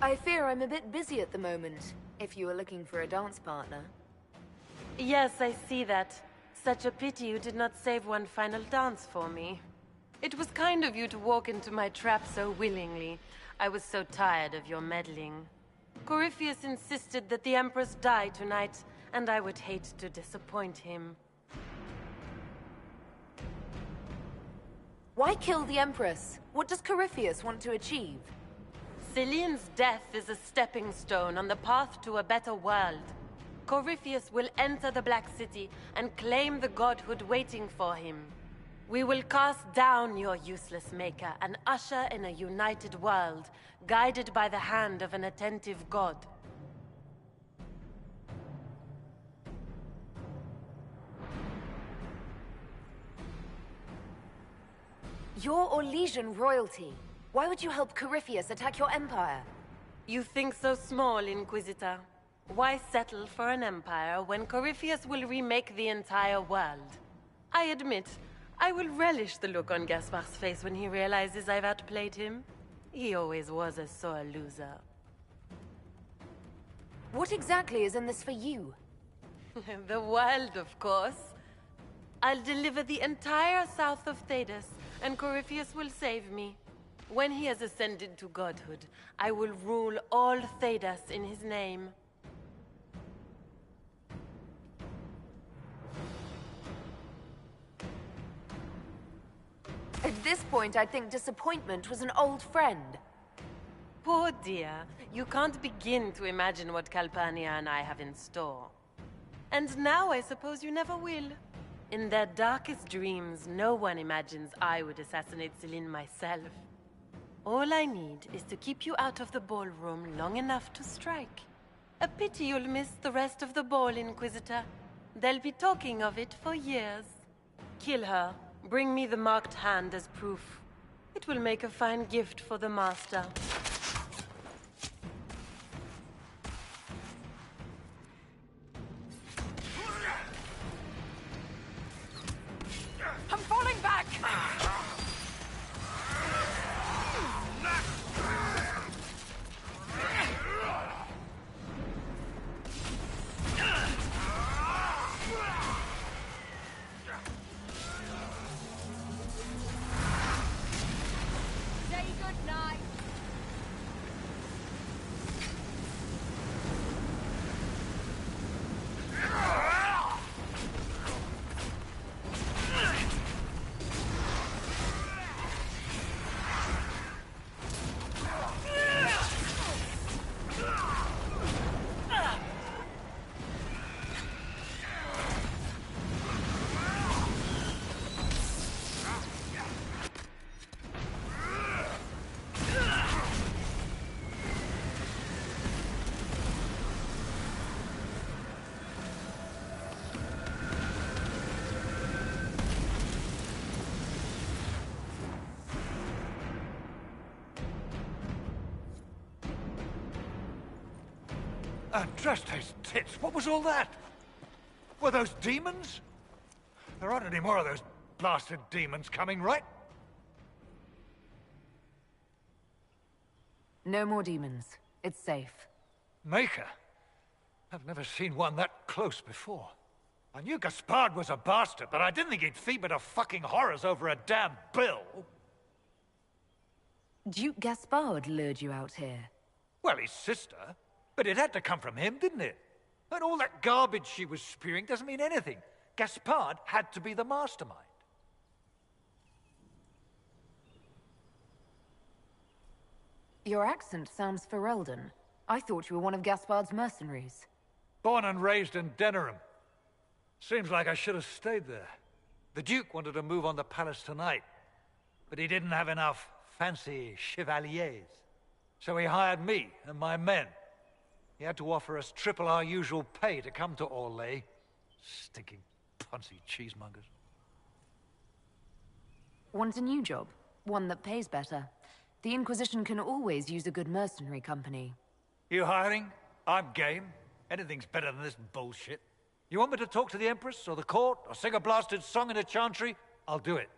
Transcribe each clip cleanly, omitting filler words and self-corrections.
I fear I'm a bit busy at the moment, if you were looking for a dance partner. Yes, I see that. Such a pity you did not save one final dance for me. It was kind of you to walk into my trap so willingly. I was so tired of your meddling. Corypheus insisted that the Empress die tonight, and I would hate to disappoint him. Why kill the Empress? What does Corypheus want to achieve? Celine's death is a stepping stone on the path to a better world. Corypheus will enter the Black City and claim the godhood waiting for him. We will cast down your useless maker and usher in a united world, guided by the hand of an attentive god. You're Orlesian royalty. Why would you help Corypheus attack your empire? You think so small, Inquisitor. Why settle for an empire when Corypheus will remake the entire world? I admit, I will relish the look on Gaspard's face when he realizes I've outplayed him. He always was a sore loser. What exactly is in this for you? The world, of course. I'll deliver the entire south of Thedas, and Corypheus will save me. When he has ascended to godhood, I will rule all Thedas in his name. At this point, I think disappointment was an old friend. Poor dear, you can't begin to imagine what Calpurnia and I have in store. And now I suppose you never will. In their darkest dreams, no one imagines I would assassinate Celine myself. All I need is to keep you out of the ballroom long enough to strike. A pity you'll miss the rest of the ball, Inquisitor. They'll be talking of it for years. Kill her. Bring me the marked hand as proof. It will make a fine gift for the Master. I'm falling back! Andraste's tits, what was all that? Were those demons? There aren't any more of those blasted demons coming, right? No more demons. It's safe. Maker? I've never seen one that close before. I knew Gaspard was a bastard, but I didn't think he'd feed to fucking horrors over a damn bill. Duke Gaspard lured you out here. Well, his sister. But it had to come from him, didn't it? And all that garbage she was spewing doesn't mean anything. Gaspard had to be the mastermind. Your accent sounds Ferelden. I thought you were one of Gaspard's mercenaries. Born and raised in Denerim. Seems like I should have stayed there. The Duke wanted to move on the palace tonight, but he didn't have enough fancy chevaliers. So he hired me and my men. He had to offer us triple our usual pay to come to Orlais. Stinking punsy cheesemongers. Want a new job? One that pays better. The Inquisition can always use a good mercenary company. You hiring? I'm game. Anything's better than this bullshit. You want me to talk to the Empress or the court or sing a blasted song in a chantry? I'll do it.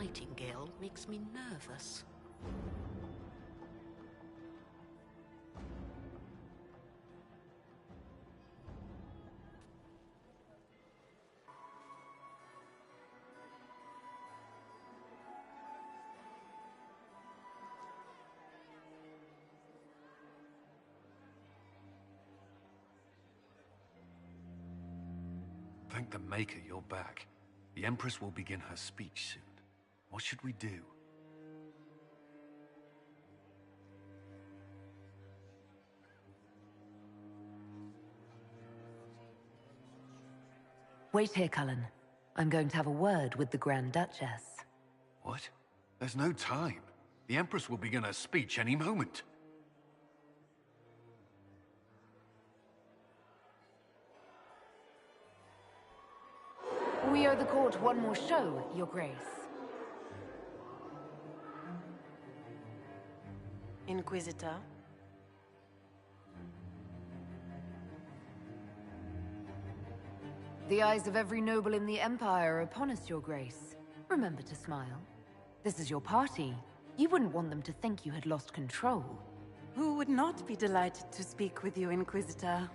nightingale makes me nervous. Thank the Maker you're back. The Empress will begin her speech soon. What should we do? Wait here, Cullen. I'm going to have a word with the Grand Duchess. What? There's no time. The Empress will begin her speech any moment. We owe the court one more show, Your Grace. Inquisitor? The eyes of every noble in the Empire are upon us, Your Grace. Remember to smile. This is your party. You wouldn't want them to think you had lost control. Who would not be delighted to speak with you, Inquisitor?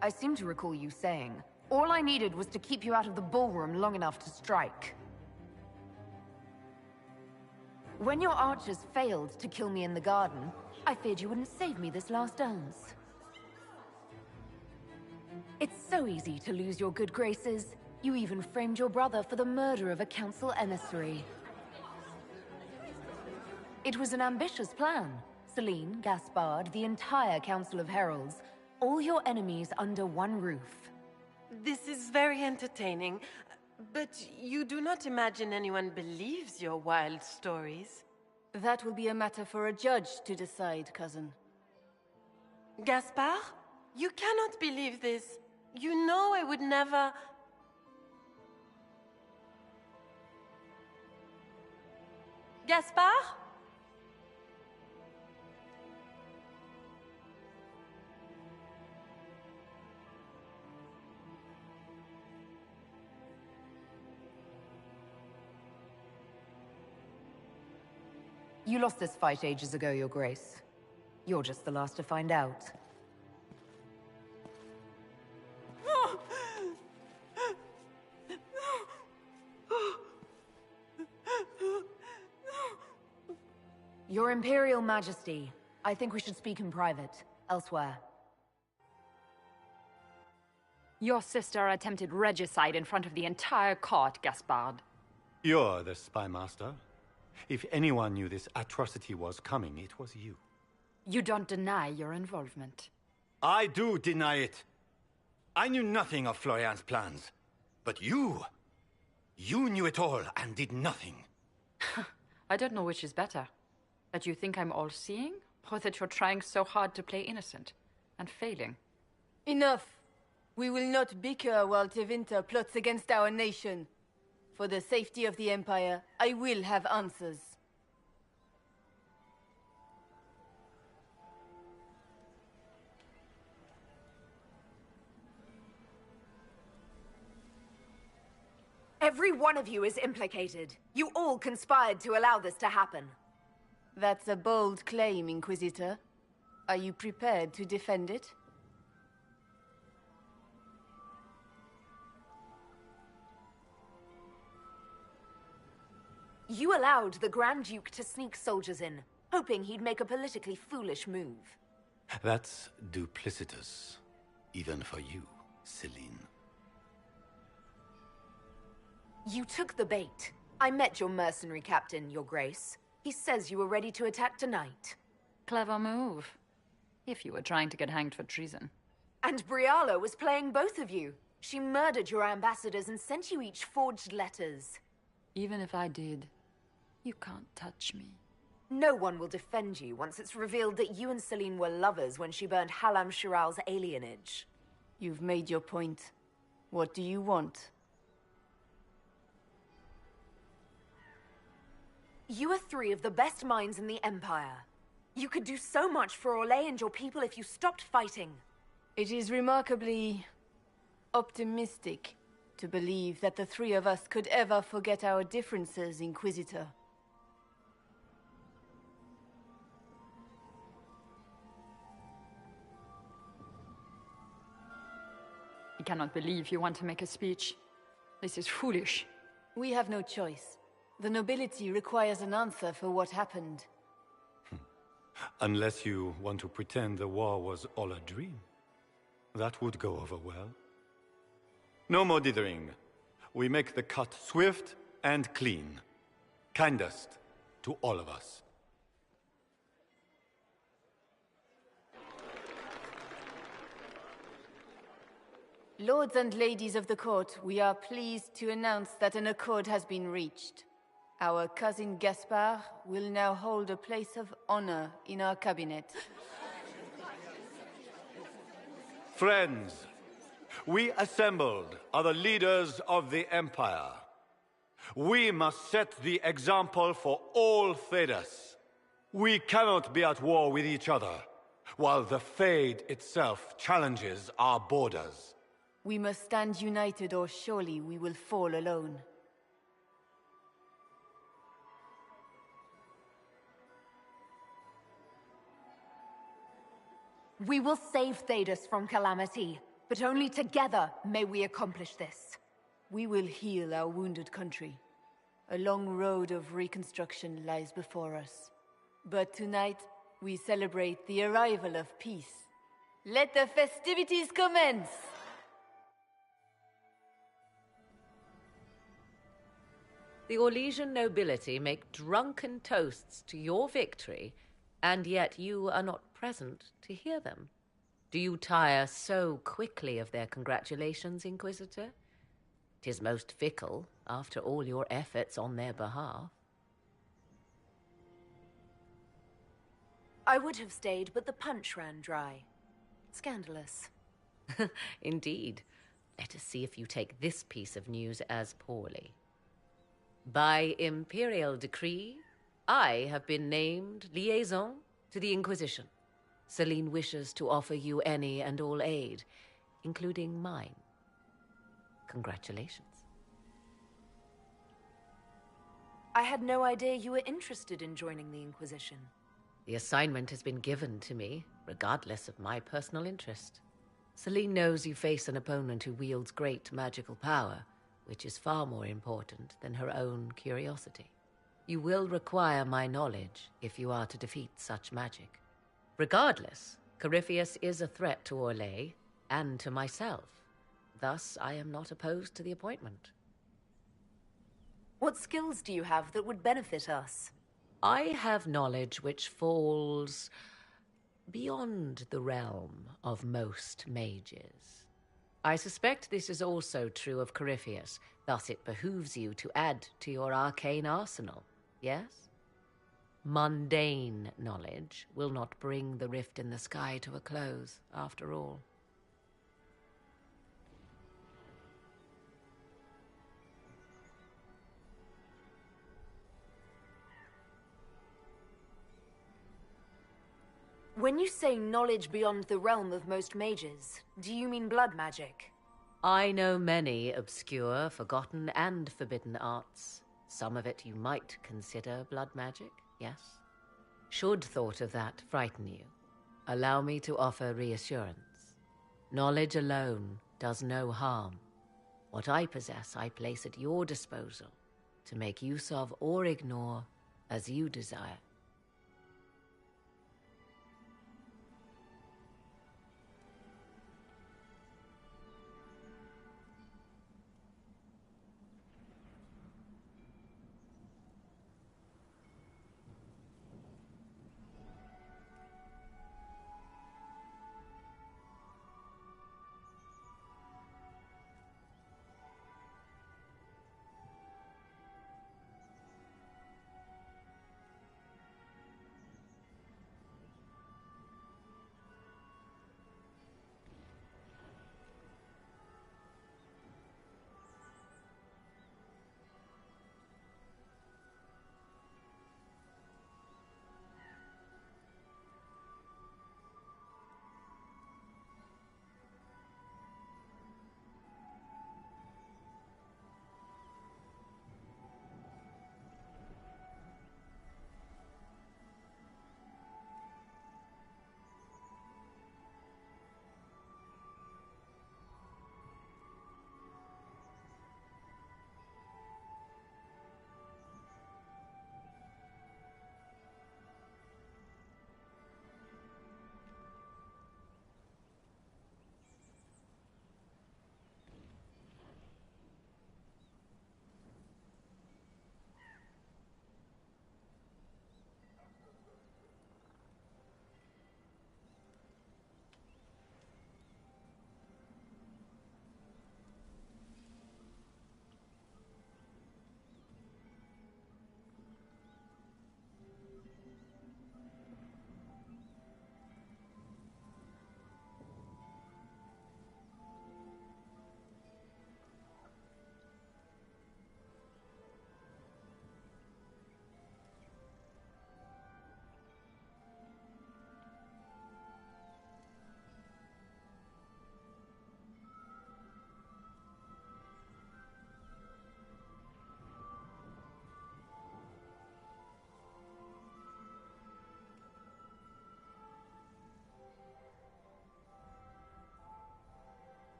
I seem to recall you saying, all I needed was to keep you out of the ballroom long enough to strike. When your archers failed to kill me in the garden, I feared you wouldn't save me this last dance. It's so easy to lose your good graces. You even framed your brother for the murder of a council emissary. It was an ambitious plan. Celine, Gaspard, the entire Council of Heralds, all your enemies under one roof. This is very entertaining, but you do not imagine anyone believes your wild stories? That will be a matter for a judge to decide, cousin. Gaspard? You cannot believe this. You know I would never... Gaspard? You lost this fight ages ago, Your Grace. You're just the last to find out. Your Imperial Majesty, I think we should speak in private, elsewhere. Your sister attempted regicide in front of the entire court, Gaspard. You're the spy master. If anyone knew this atrocity was coming, it was you. You don't deny your involvement. I do deny it. I knew nothing of Florian's plans. But you knew it all and did nothing. I don't know which is better. That you think I'm all-seeing, or that you're trying so hard to play innocent, and failing. Enough! We will not bicker while Tevinter plots against our nation. For the safety of the Empire, I will have answers. Every one of you is implicated. You all conspired to allow this to happen. That's a bold claim, Inquisitor. Are you prepared to defend it? You allowed the Grand Duke to sneak soldiers in, hoping he'd make a politically foolish move. That's duplicitous. Even for you, Celine. You took the bait. I met your mercenary captain, Your Grace. He says you were ready to attack tonight. Clever move. If you were trying to get hanged for treason. And Briala was playing both of you. She murdered your ambassadors and sent you each forged letters. Even if I did, you can't touch me. No one will defend you once it's revealed that you and Celine were lovers when she burned Halam Shiral's alienage. You've made your point. What do you want? You are three of the best minds in the Empire. You could do so much for Orlais and your people if you stopped fighting. It is remarkably optimistic to believe that the three of us could ever forget our differences, Inquisitor. I cannot believe you want to make a speech. This is foolish. We have no choice. The nobility requires an answer for what happened. Unless you want to pretend the war was all a dream. That would go over well. No more dithering. We make the cut swift and clean. Kindest to all of us. Lords and ladies of the court, we are pleased to announce that an accord has been reached. Our cousin Gaspard will now hold a place of honor in our cabinet. Friends, we assembled are the leaders of the Empire. We must set the example for all Thedas. We cannot be at war with each other, while the Fade itself challenges our borders. We must stand united or surely we will fall alone. We will save Thedas from calamity, but only together may we accomplish this. We will heal our wounded country. A long road of reconstruction lies before us. But tonight, we celebrate the arrival of peace. Let the festivities commence! The Orlesian nobility make drunken toasts to your victory, and yet you are not present to hear them. Do you tire so quickly of their congratulations, Inquisitor? 'Tis most fickle, after all your efforts on their behalf. I would have stayed, but the punch ran dry. Scandalous. Indeed. Let us see if you take this piece of news as poorly. By imperial decree, I have been named liaison to the Inquisition. Celine wishes to offer you any and all aid, including mine. Congratulations. I had no idea you were interested in joining the Inquisition. The assignment has been given to me, regardless of my personal interest. Celine knows you face an opponent who wields great magical power, which is far more important than her own curiosity. You will require my knowledge if you are to defeat such magic. Regardless, Corypheus is a threat to Orlais and to myself. Thus, I am not opposed to the appointment. What skills do you have that would benefit us? I have knowledge which falls beyond the realm of most mages. I suspect this is also true of Corypheus, thus it behooves you to add to your arcane arsenal, yes? Mundane knowledge will not bring the rift in the sky to a close, after all. When you say knowledge beyond the realm of most mages, do you mean blood magic? I know many obscure, forgotten, and forbidden arts. Some of it you might consider blood magic, yes? Should thought of that frighten you, allow me to offer reassurance. Knowledge alone does no harm. What I possess I place at your disposal to make use of or ignore as you desire.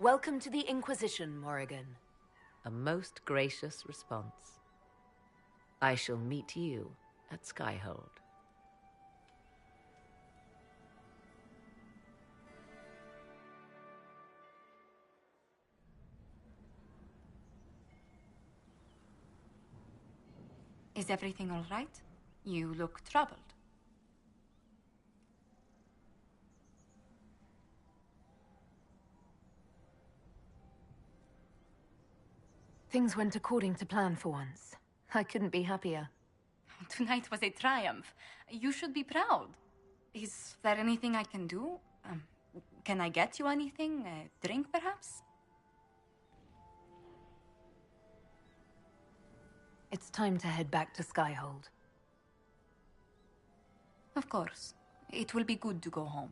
Welcome to the Inquisition, Morrigan. A most gracious response. I shall meet you at Skyhold. Is everything all right? You look troubled. Things went according to plan for once. I couldn't be happier. Tonight was a triumph. You should be proud. Is there anything I can do? Can I get you anything? A drink, perhaps? It's time to head back to Skyhold. Of course. It will be good to go home.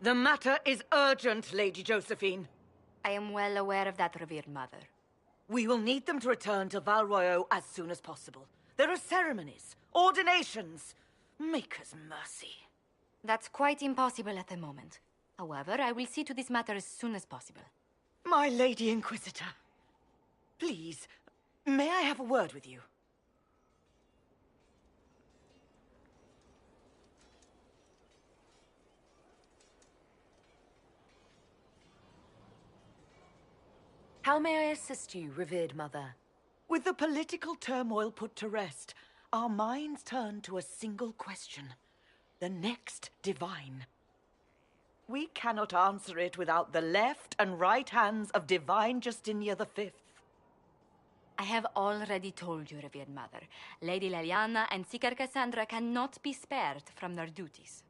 The matter is urgent, Lady Josephine. I am well aware of that, revered mother. We will need them to return to Val Royeaux as soon as possible. There are ceremonies, ordinations. Maker's mercy. That's quite impossible at the moment. However, I will see to this matter as soon as possible. My Lady Inquisitor. Please, may I have a word with you? How may I assist you, revered mother? With the political turmoil put to rest, our minds turn to a single question. The next divine. We cannot answer it without the left and right hands of Divine Justinia V. I have already told you, revered mother. Lady Leliana and Seeker Cassandra cannot be spared from their duties.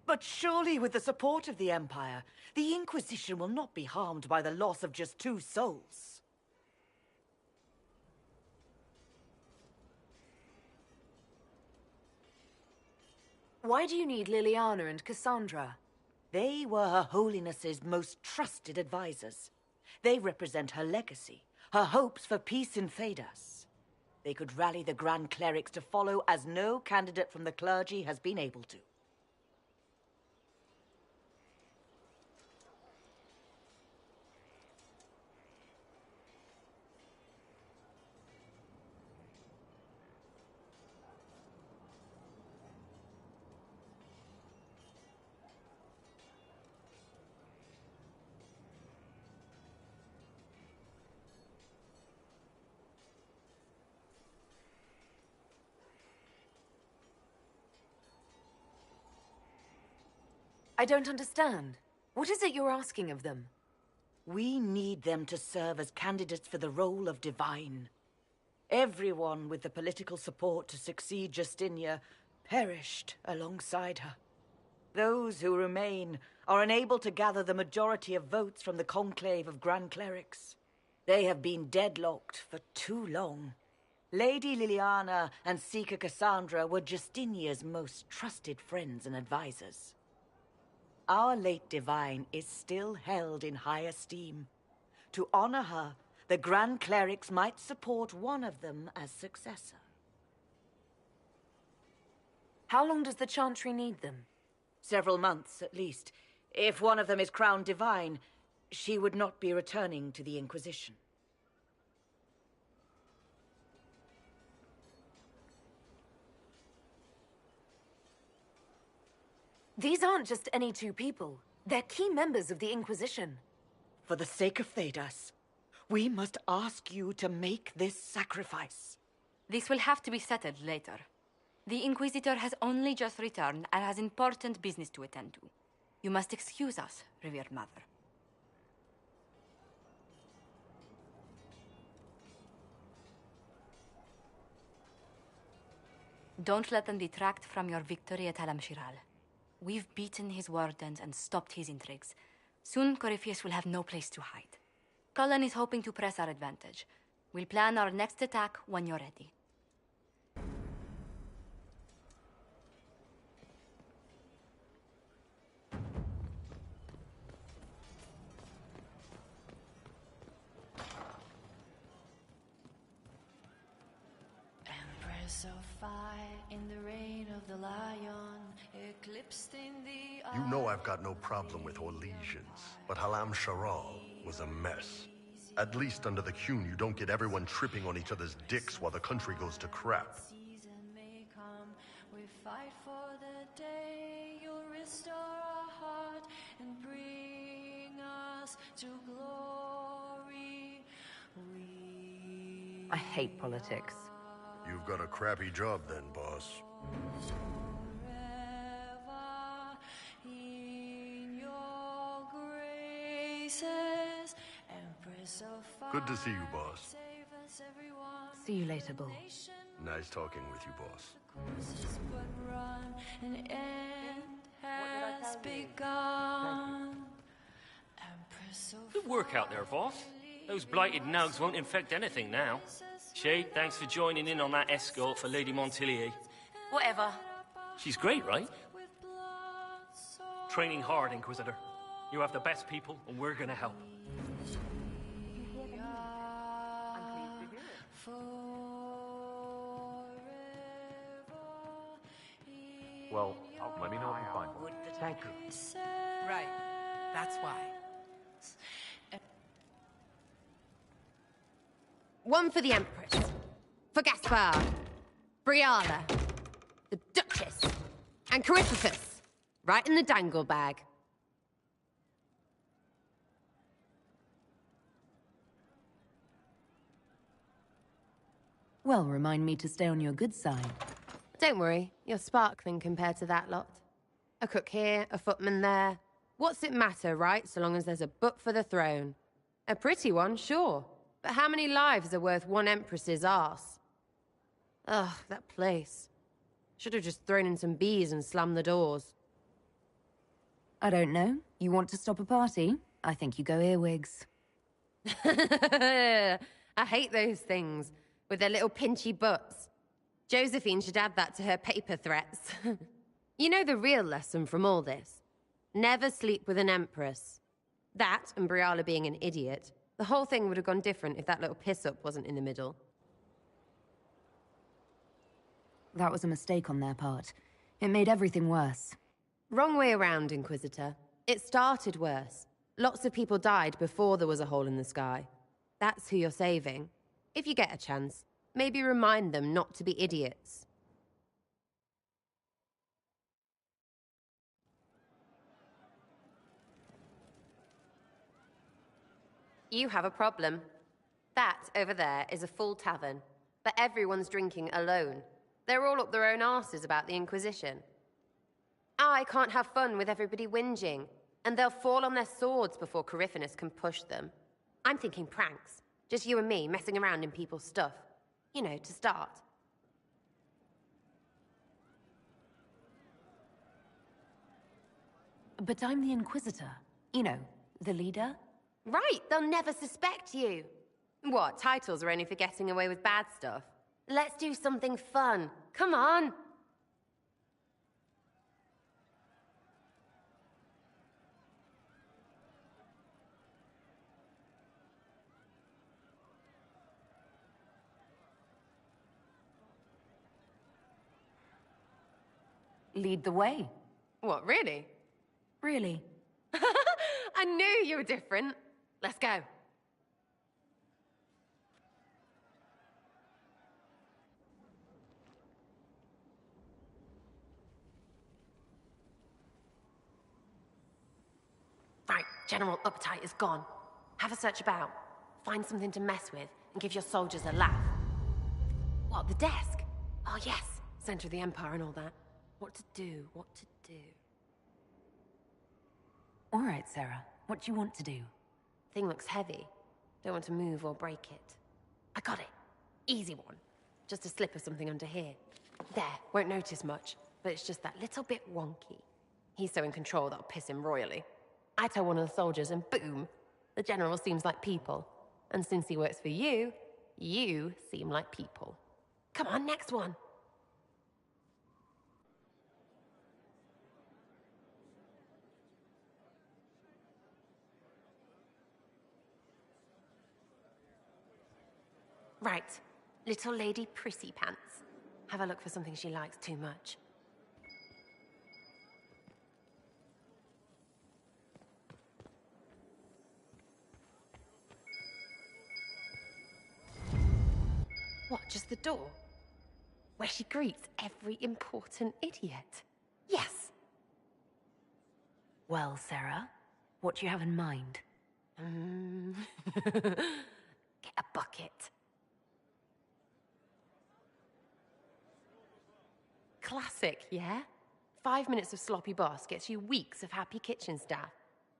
But surely with the support of the Empire, the Inquisition will not be harmed by the loss of just 2 souls. Why do you need Liliana and Cassandra? They were Her Holiness's most trusted advisors. They represent her legacy, her hopes for peace in Thedas. They could rally the Grand Clerics to follow as no candidate from the clergy has been able to. I don't understand. What is it you're asking of them? We need them to serve as candidates for the role of Divine. Everyone with the political support to succeed Justinia perished alongside her. Those who remain are unable to gather the majority of votes from the conclave of Grand Clerics. They have been deadlocked for too long. Lady Liliana and Seeker Cassandra were Justinia's most trusted friends and advisors. Our late Divine is still held in high esteem. To honor her, the Grand Clerics might support one of them as successor. How long does the Chantry need them? Several months, at least. If one of them is crowned Divine, she would not be returning to the Inquisition. These aren't just any 2 people. They're key members of the Inquisition. For the sake of Thedas, we must ask you to make this sacrifice. This will have to be settled later. The Inquisitor has only just returned and has important business to attend to. You must excuse us, revered mother. Don't let them detract from your victory at Alam-Shiral. We've beaten his wardens and stopped his intrigues. Soon, Corypheus will have no place to hide. Cullen is hoping to press our advantage. We'll plan our next attack when you're ready. Empress of fire in the reign of the lion, eclipsed in the You know I've got no problem with Orlesians, but Alam-Shiral was a mess. At least under the Qun, you don't get everyone tripping on each other's dicks while the country goes to crap. season may come. We fight for the day you'll restore our heart and bring us to glory. I hate politics. You've got a crappy job then, boss. Forever in your graces, Empress of fire. Good to see you, boss. Save us, everyone. See you later, Bull. Nice talking with you, boss. Courses but run, an end has begun. Empress of Good work out there, boss. Those blighted nugs won't infect anything now. Shade, thanks for joining in on that escort for Lady Montilier. Whatever. She's great, right? Training hard, Inquisitor. You have the best people, and we're gonna help. Well, let me know if you find one. Thank you. Right. That's why. One for the Empress, for Gaspard, Briala, the Duchess, and Corypheus, right in the dangle bag. Well, remind me to stay on your good side. Don't worry, you're sparkling compared to that lot. A cook here, a footman there. What's it matter, right, so long as there's a book for the throne? A pretty one, sure. But how many lives are worth one Empress's arse? Ugh, that place. Should have just thrown in some bees and slammed the doors. I don't know. You want to stop a party? I think you go earwigs. I hate those things, with their little pinchy butts. Josephine should add that to her paper threats. You know the real lesson from all this? Never sleep with an Empress. That, and Briala being an idiot. The whole thing would have gone different if that little piss-up wasn't in the middle. That was a mistake on their part. It made everything worse. Wrong way around, Inquisitor. It started worse. Lots of people died before there was a hole in the sky. That's who you're saving. If you get a chance, maybe remind them not to be idiots. You have a problem. That, over there, is a full tavern. But everyone's drinking alone. They're all up their own arses about the Inquisition. I can't have fun with everybody whinging, and they'll fall on their swords before Corypheus can push them. I'm thinking pranks. Just you and me messing around in people's stuff. You know, to start. But I'm the Inquisitor. You know, the leader. Right, they'll never suspect you. What, titles are only for getting away with bad stuff? Let's do something fun. Come on. Lead the way. What, really? Really? I knew you were different. Let's go. Right, general appetite is gone. Have a search about. Find something to mess with and give your soldiers a laugh. What, the desk? Oh yes, center of the Empire and all that. What to do, what to do. All right, Sarah. What do you want to do? Thing looks heavy. Don't want to move or break it. I got it. Easy one. Just a slip of something under here. There, won't notice much, but it's just that little bit wonky. He's so in control that'll piss him royally. I tell one of the soldiers and boom, the general seems like people. And since he works for you, you seem like people. Come on, next one. Right, little lady Prissy Pants. Have a look for something she likes too much. What, just the door? Where she greets every important idiot? Yes! Well, Sarah, what do you have in mind? Get a bucket. Classic, yeah? 5 minutes of sloppy boss gets you weeks of happy kitchen staff.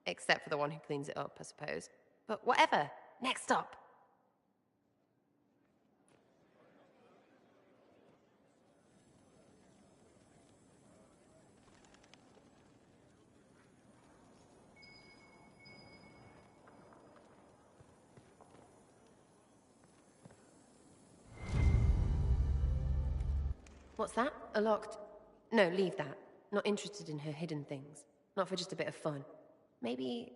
Except for the one who cleans it up, I suppose. But whatever. Next up. What's that? A locked... No, leave that. Not interested in her hidden things. Not for just a bit of fun. Maybe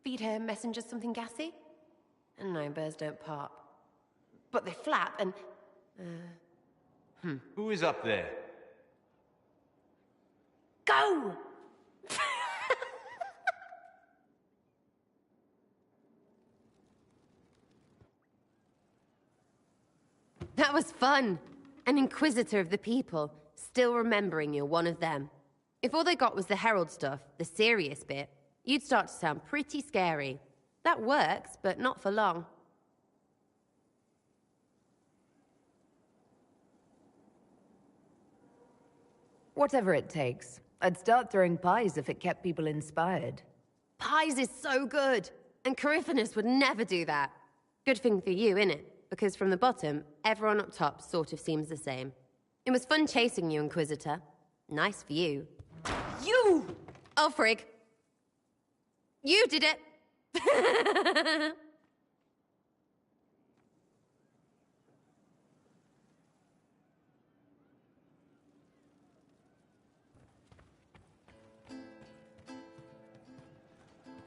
feed her messengers something gassy? No, bears don't pop. But they flap and... Who is up there? Go! That was fun. An inquisitor of the people, still remembering you're one of them. If all they got was the herald stuff, the serious bit, you'd start to sound pretty scary. That works, but not for long. Whatever it takes. I'd start throwing pies if it kept people inspired. Pies is so good, and Coryphanus would never do that. Good thing for you, innit? Because from the bottom, everyone up top sort of seems the same. It was fun chasing you, Inquisitor. Nice for you. You! Oh, frig. You did it!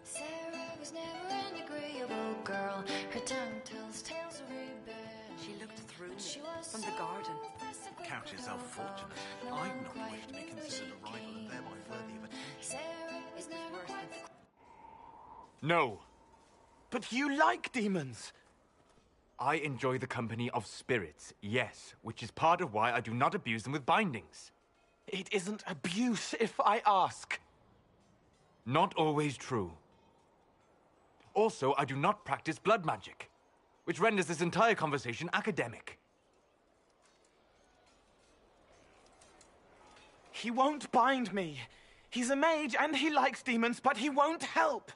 Sarah was never an agreeable girl. Her tongue tells tales of rebellion. She looked through me She was from the so garden. aggressive, Count yourself fortunate. no I'd one not quite wish to be knew what considered she a rival and thereby worthy of attention. Sarah is never quite the No. But you like demons. I enjoy the company of spirits, yes, which is part of why I do not abuse them with bindings. It isn't abuse if I ask. Not always true. Also, I do not practice blood magic, which renders this entire conversation academic. He won't bind me. He's a mage and he likes demons, but he won't help.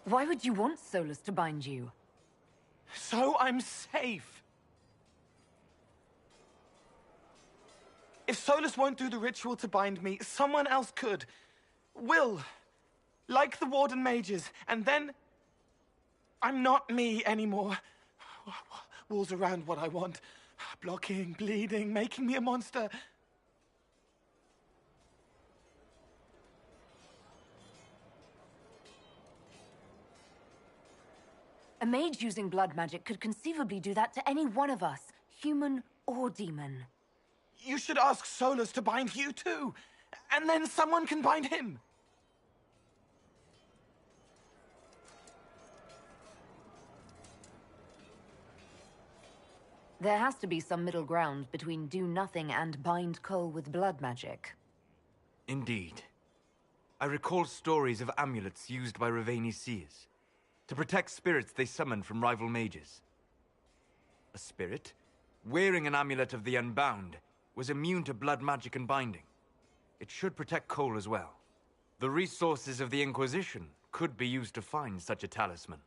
Why would you want Solus to bind you? So I'm safe. If Solus won't do the ritual to bind me, someone else could. Will. Like the warden mages. And then... I'm not me anymore. Walls around what I want. Blocking, bleeding, making me a monster. A mage using blood magic could conceivably do that to any one of us, human or demon. You should ask Solus to bind you too. And then someone can bind him. There has to be some middle ground between do nothing and bind Cole with blood magic. Indeed. I recall stories of amulets used by Raveni seers to protect spirits they summoned from rival mages. A spirit, wearing an amulet of the Unbound, was immune to blood magic and binding. It should protect Cole as well. The resources of the Inquisition could be used to find such a talisman.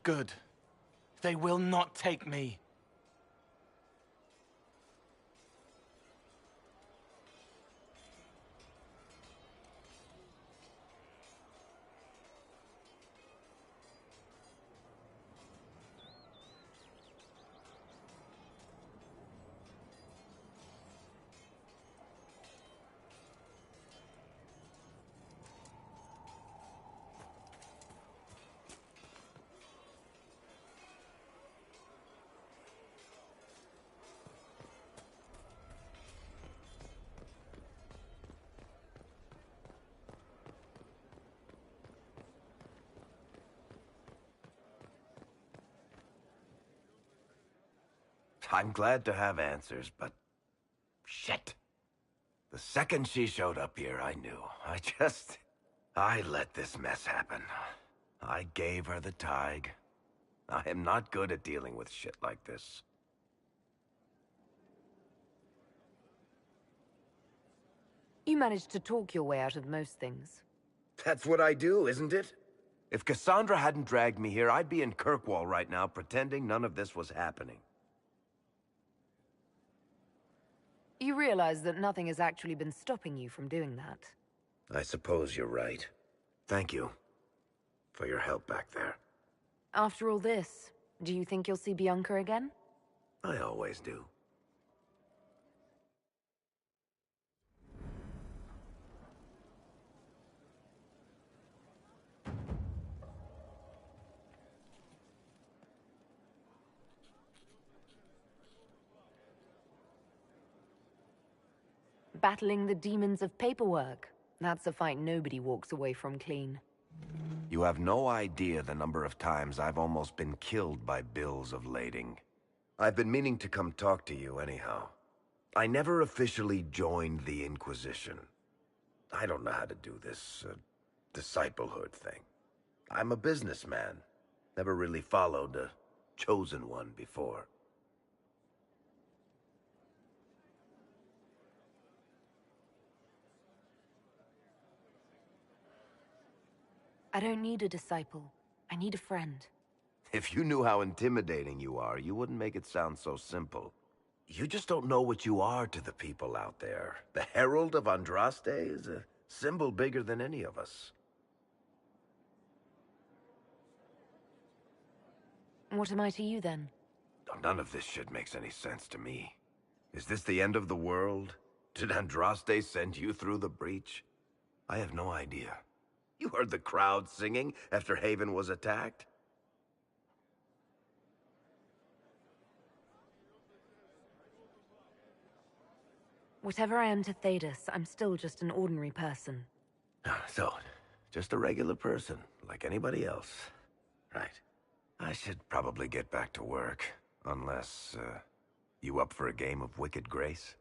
Good. They will not take me. I'm glad to have answers, but... shit. The second she showed up here, I knew. I let this mess happen. I gave her the Tig. I am not good at dealing with shit like this. You managed to talk your way out of most things. That's what I do, isn't it? If Cassandra hadn't dragged me here, I'd be in Kirkwall right now, pretending none of this was happening. You realize that nothing has actually been stopping you from doing that. I suppose you're right. Thank you for your help back there. After all this, do you think you'll see Bianca again? I always do. Battling the demons of paperwork. That's a fight nobody walks away from clean. You have no idea the number of times I've almost been killed by bills of lading. I've been meaning to come talk to you anyhow. I never officially joined the Inquisition. I don't know how to do this, disciplehood thing. I'm a businessman. Never really followed a chosen one before. I don't need a disciple. I need a friend. If you knew how intimidating you are, you wouldn't make it sound so simple. You just don't know what you are to the people out there. The Herald of Andraste is a symbol bigger than any of us. What am I to you, then? None of this shit makes any sense to me. Is this the end of the world? Did Andraste send you through the breach? I have no idea. You heard the crowd singing after Haven was attacked? Whatever I am to Thedas, I'm still just an ordinary person. So, just a regular person, like anybody else. Right. I should probably get back to work. Unless, you up for a game of Wicked Grace?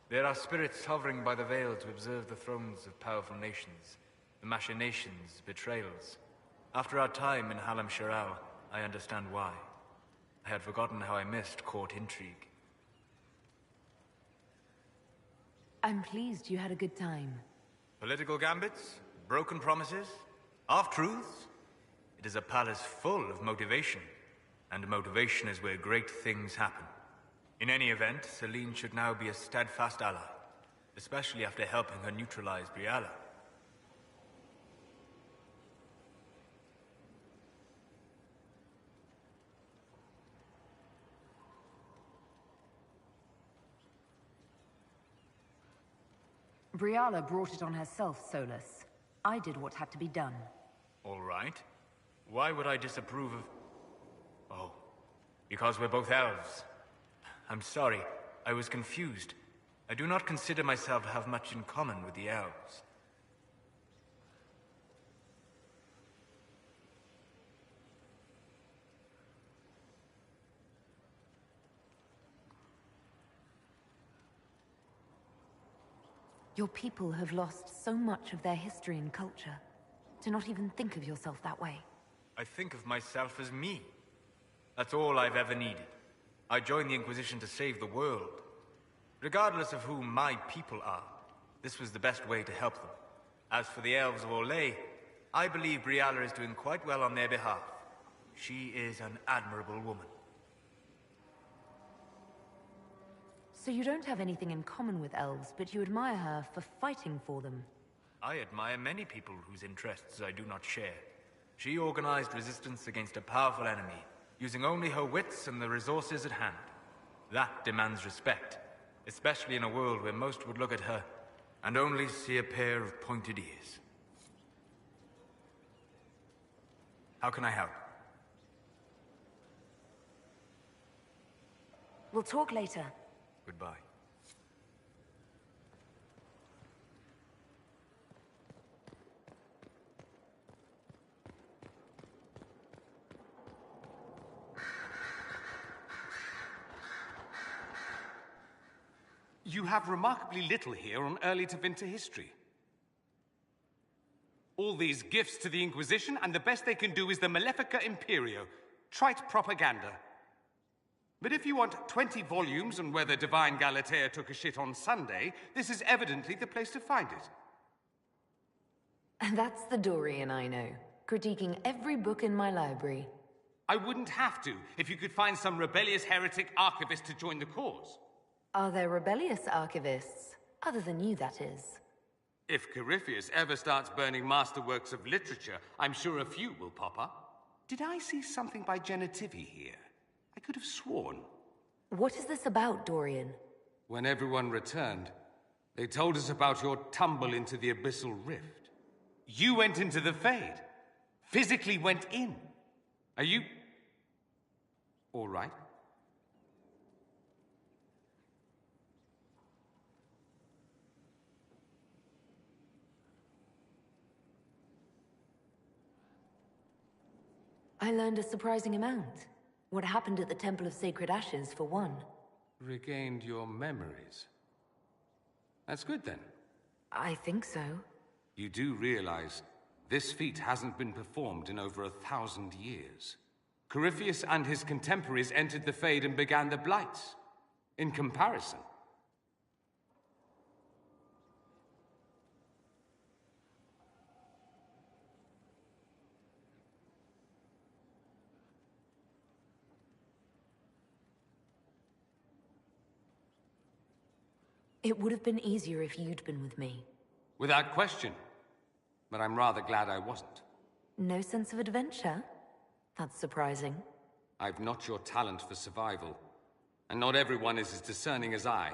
There are spirits hovering by the veil to observe the thrones of powerful nations, the machinations, betrayals. After our time in Halam Shiral, I understand why. I had forgotten how I missed court intrigue. I'm pleased you had a good time. Political gambits, broken promises, half-truths. It is a palace full of motivation, and motivation is where great things happen. In any event, Celine should now be a steadfast ally, especially after helping her neutralize Briala. Briala brought it on herself, Solus. I did what had to be done. All right. Why would I disapprove of... Oh, because we're both elves. I'm sorry, I was confused. I do not consider myself to have much in common with the elves. Your people have lost so much of their history and culture. Do not even think of yourself that way. I think of myself as me. That's all I've ever needed. I joined the Inquisition to save the world. Regardless of who my people are, this was the best way to help them. As for the elves of Orlais, I believe Brialla is doing quite well on their behalf. She is an admirable woman. So you don't have anything in common with elves, but you admire her for fighting for them. I admire many people whose interests I do not share. She organized resistance against a powerful enemy, using only her wits and the resources at hand. That demands respect, especially in a world where most would look at her and only see a pair of pointed ears. How can I help? We'll talk later. Goodbye. You have remarkably little here on early to winter history. All these gifts to the Inquisition, and the best they can do is the Malefica Imperio. Trite propaganda. But if you want 20 volumes on whether Divine Galatea took a shit on Sunday, this is evidently the place to find it. That's the Dorian I know, critiquing every book in my library. I wouldn't have to, if you could find some rebellious heretic archivist to join the cause. Are there rebellious archivists? Other than you, that is. If Corypheus ever starts burning masterworks of literature, I'm sure a few will pop up. Did I see something by Genitivi here? I could have sworn. What is this about, Dorian? When everyone returned, they told us about your tumble into the Abyssal Rift. You went into the Fade. Physically went in. Are you... all right? I learned a surprising amount. What happened at the Temple of Sacred Ashes, for one. Regained your memories. That's good, then. I think so. You do realize this feat hasn't been performed in over 1,000 years. Corypheus and his contemporaries entered the Fade and began the Blights. In comparison... It would have been easier if you'd been with me. Without question. But I'm rather glad I wasn't. No sense of adventure? That's surprising. I've not your talent for survival. And not everyone is as discerning as I.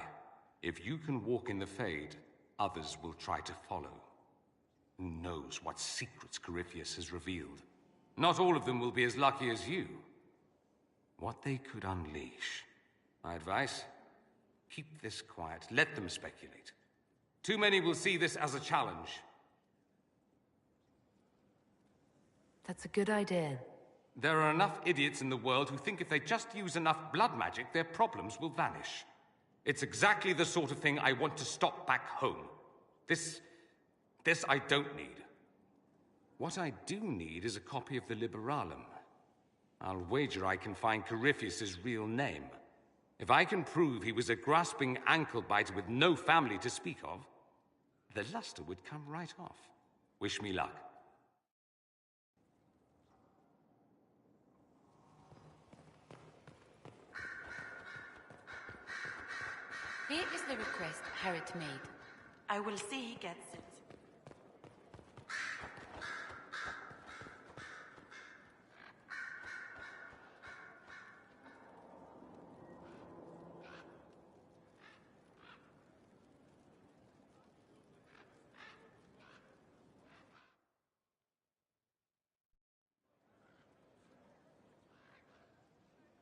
If you can walk in the Fade, others will try to follow. Who knows what secrets Corypheus has revealed? Not all of them will be as lucky as you. What they could unleash. My advice? Keep this quiet. Let them speculate. Too many will see this as a challenge. That's a good idea. There are enough idiots in the world who think if they just use enough blood magic, their problems will vanish. It's exactly the sort of thing I want to stop back home. This I don't need. What I do need is a copy of the Liberalum. I'll wager I can find Corypheus's real name. If I can prove he was a grasping ankle-biter with no family to speak of, the luster would come right off. Wish me luck. Here is the request Harriet made. I will see he gets it.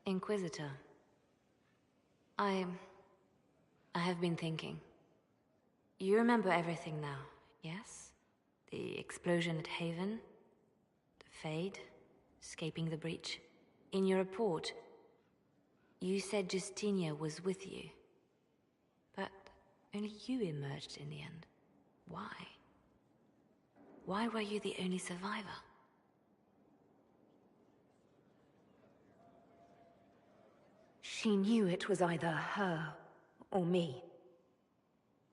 Inquisitor. I have been thinking. You remember everything now, yes? The explosion at Haven, the Fade, escaping the breach. In your report, you said Justinia was with you. But only you emerged in the end. Why? Why were you the only survivor? She knew it was either her or me.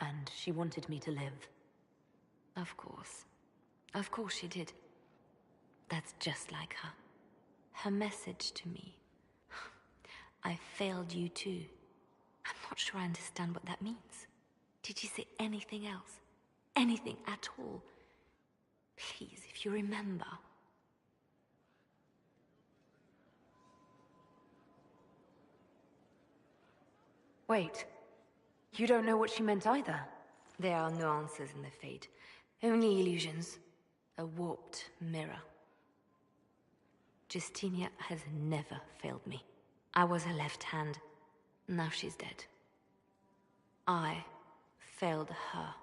And she wanted me to live. Of course. Of course she did. That's just like her. Her message to me. I failed you too. I'm not sure I understand what that means. Did she say anything else? Anything at all? Please, if you remember. Wait. You don't know what she meant either? There are no answers in the Fate. Only illusions. A warped mirror. Justinia has never failed me. I was her left hand. Now she's dead. I failed her.